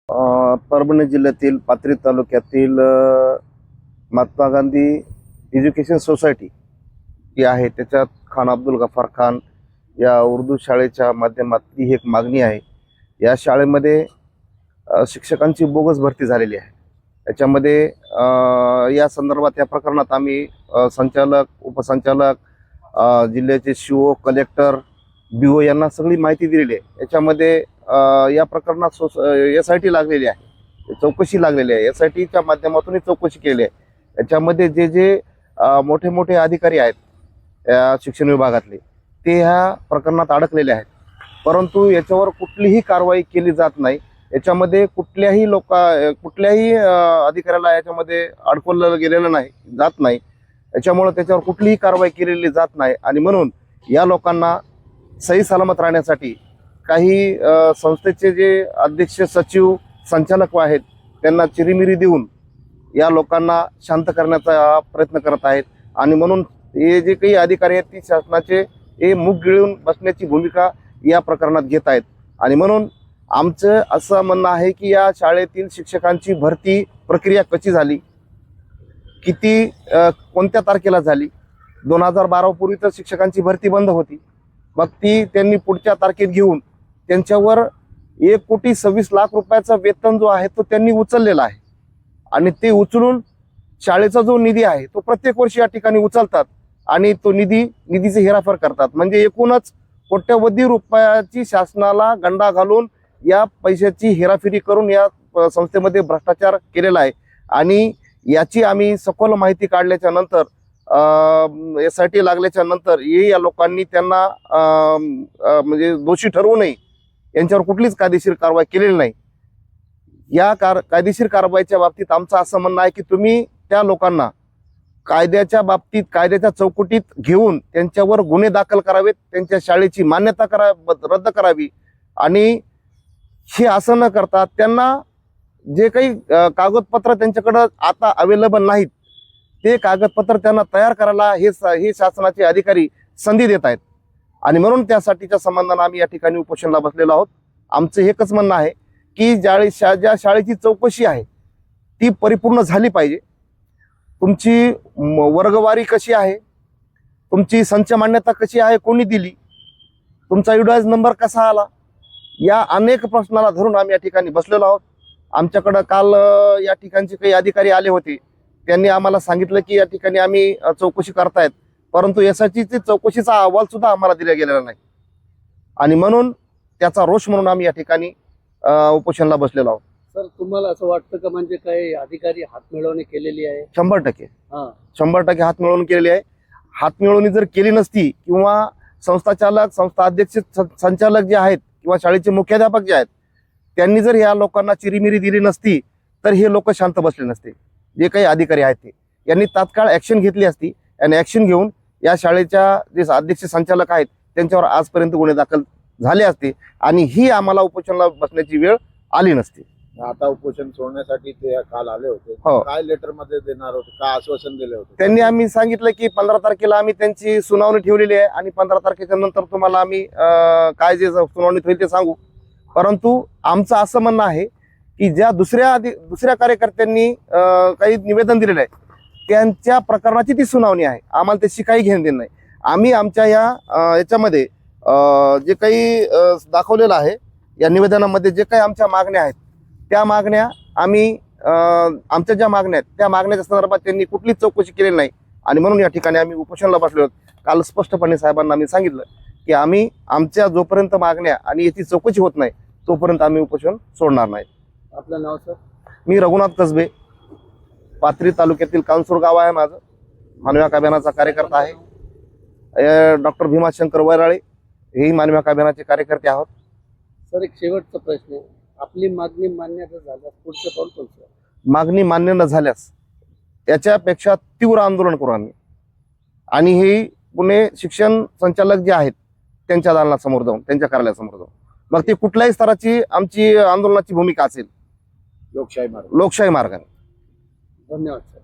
परभणी जिल्ह्यातील पाथरी तालुक्यातील Mahatma Gandhi education society जी आहे त्याच्यात खान अब्दुल गफार खान या उर्दू शाळेच्या माध्यमातली ही एक मागणी आहे। या शाळेमध्ये शिक्षकांची बोगस भरती झालेली आहे। याच्यामध्ये या संदर्भात या प्रकरणात आम्ही संचालक, उपसंचालक, जिल्ह्याचे सीओ, कलेक्टर, बीओ यांना सगळी माहिती दिलेली आहे। याच्यामध्ये या प्रकरणात SIT लागलेली आहे, चौकशी लागलेली आहे। SITच्या माध्यमातून चौकशी केली आहे। याच्यामध्ये जे जे मोठे मोठे अधिकारी आहेत या शिक्षण विभागातले ते ह्या प्रकरणात अडकलेले आहेत, परंतु याच्यावर कुठलीही कारवाई केली जात नाही। याच्यामध्ये कुठल्याही अधिकाऱ्याला याच्यामध्ये अडकवलं गेलेलं नाही, जात नाही। याच्यामुळे त्याच्यावर कुठलीही कारवाई केलेली जात नाही आणि म्हणून या लोकांना सही सलामत राहण्यासाठी काही संस्थेचे जे अध्यक्ष, सचिव, संचालक आहेत त्यांना चिरीमिरी देऊन या लोकांना शांत करण्याचा प्रयत्न करत आहेत आणि म्हणून हे जे काही अधिकारी आहेत ती शासनाचे हे मुख गिळून बसण्याची भूमिका या प्रकरणात घेत आहेत। आणि म्हणून आमचं असं म्हणणं आहे की या शाळेतील शिक्षकांची भरती प्रक्रिया कशी झाली, किती कोणत्या तारखेला झाली। 2012 पूर्वी तर शिक्षकांची भरती बंद होती, मग ती त्यांनी पुढच्या तारखेत घेऊन त्यांच्यावर 1,26,00,000 रुपयाचा वेतन जो आहे तो त्यांनी उचललेला आहे आणि ते उचलून शाळेचा जो निधी आहे तो प्रत्येक वर्षी या ठिकाणी उचलतात आणि तो निधीचे हेराफेर करतात। म्हणजे एकूणच कोट्यवधी रुपयाची शासनाला गंडा घालून या पैशाची हेराफेरी करून या संस्थेमध्ये भ्रष्टाचार केलेला आहे आणि याची आम्ही सखोल माहिती काढल्याच्या नंतर SIT लागल्याच्या नंतर या लोकांनी त्यांना म्हणजे दोषी ठरवू नये, यांच्यावर कुठलीच कायदेशीर कारवाई केलेली नाही। या कायदेशीर कारवाईच्या बाबतीत आमचं असं म्हणणं आहे की तुम्ही त्या लोकांना कायद्याच्या बाबतीत कायद्याच्या चौकटीत घेऊन त्यांच्यावर गुन्हे दाखल करावेत, त्यांच्या शाळेची मान्यता रद्द करावी आणि हे असं न करता त्यांना जे काही कागदपत्र त्यांच्याकडं आता अवेलेबल नाहीत ते कागदपत्र त्यांना तयार करायला हे शासनाचे अधिकारी संधी देत आहेत आणि म्हणून त्यासाठीच्या संबंधाने आम्ही या ठिकाणी उपोषणाला बसलेलो आहोत। आमचं एकच म्हणणं आहे की ज्या शाळेची चौकशी आहे ती परिपूर्ण झाली पाहिजे। तुमची वर्गवारी कशी आहे, तुमची संच मान्यता कशी आहे, कोणी दिली, तुमचा युडायज नंबर कसा आला, या अनेक प्रश्नाला धरून आम्ही या ठिकाणी बसलेलो आहोत। आमच्याकडं काल या ठिकाणचे काही अधिकारी आले होते, त्यांनी आम्हाला सांगितलं की या ठिकाणी आम्ही चौकशी करतायत, परंतु SITची चौकशीचा अहवाल सुद्धा आम्हाला दिला गेलेला नाही आणि म्हणून त्याचा रोष म्हणून आम्ही या ठिकाणी उपोषणाला बसलेलो आहोत। सर, तुम्हाला असं वाटतं का म्हणजे काही अधिकारी हातमिळवणी केलेली आहे? 100% हातमिळवणी केलेली आहे। हातमिळवणी जर केली नसती किंवा संस्थाचालक, संस्था अध्यक्ष, संचालक जे आहेत किंवा शाळेचे मुख्याध्यापक जे आहेत त्यांनी जर या लोकांना चिरीमिरी दिली नसती तर हे लोक शांत बसले नसते। जे काही अधिकारी आहेत ते यांनी तात्काळ ॲक्शन घेतली असती आणि ॲक्शन घेऊन या शाळेच्या जे अध्यक्ष, संचालक आहेत त्यांच्यावर आजपर्यंत गुन्हे दाखल झाले असते आणि ही आम्हाला उपोषणाला बसण्याची वेळ आली नसती। आता उपोषण सोडण्यासाठी ते काल आले होते, काय लेटर मध्ये देणार होते, काय आश्वासन दिले होते त्यांनी? आम्ही सांगितलं की 15 तारखेला आम्ही त्यांची सुनावणी ठेवलेली आहे आणि 15 तारखेच्या नंतर तुम्हाला आम्ही काय जे सुनावणी होईल ते सांगू। परंतु आमचं असं म्हणणं आहे की ज्या दुसऱ्या कार्यकर्त्यांनी काही निवेदन दिलेलं आहे त्यांच्या प्रकरणाची ती सुनावणी आहे, आम्हाला त्याची काही घेणं देणं नाही। आम्ही आमच्या याच्यामध्ये जे काही दाखवलेलं आहे या निवेदनामध्ये जे काही आमच्या मागण्या आहेत त्या मागण्या आम्ही आमच्या ज्या मागण्या आहेत त्या मागण्याच्या संदर्भात त्यांनी कुठलीच चौकशी केलेली नाही आणि म्हणून या ठिकाणी आम्ही उपोषणाला बसलो आहोत। काल स्पष्टपणे साहेबांना आम्ही सांगितलं की आम्ही आमच्या जोपर्यंत मागण्या आणि याची चौकशी होत नाही तोपर्यंत आम्ही उपोषण सोडणार नाही। आपलं नाव सर? मी रघुनाथ कसबे, पाथरी तालुक्यातील कानसूर गाव आहे माझं, मानवी अभियानाचा कार्यकर्ता आहे। डॉक्टर भीमाशंकर वैराळे हेही मानवी अभियानाचे कार्यकर्ते आहोत। सर, एक शेवटचा प्रश्न आहे, आपली मागणी मान्य जर झाल्यास पुढचं पाऊल कोणतं? मागणी मान्य न झाल्यास याच्यापेक्षा तीव्र आंदोलन करू आम्ही आणि हे पुणे शिक्षण संचालक जे आहेत त्यांच्या दालनासमोर जाऊन, त्यांच्या कार्यालयासमोर जाऊन, मग ती कुठल्याही स्तराची आमची आंदोलनाची भूमिका असेल, लोकशाही मार्गाने। धन्यवाद सर।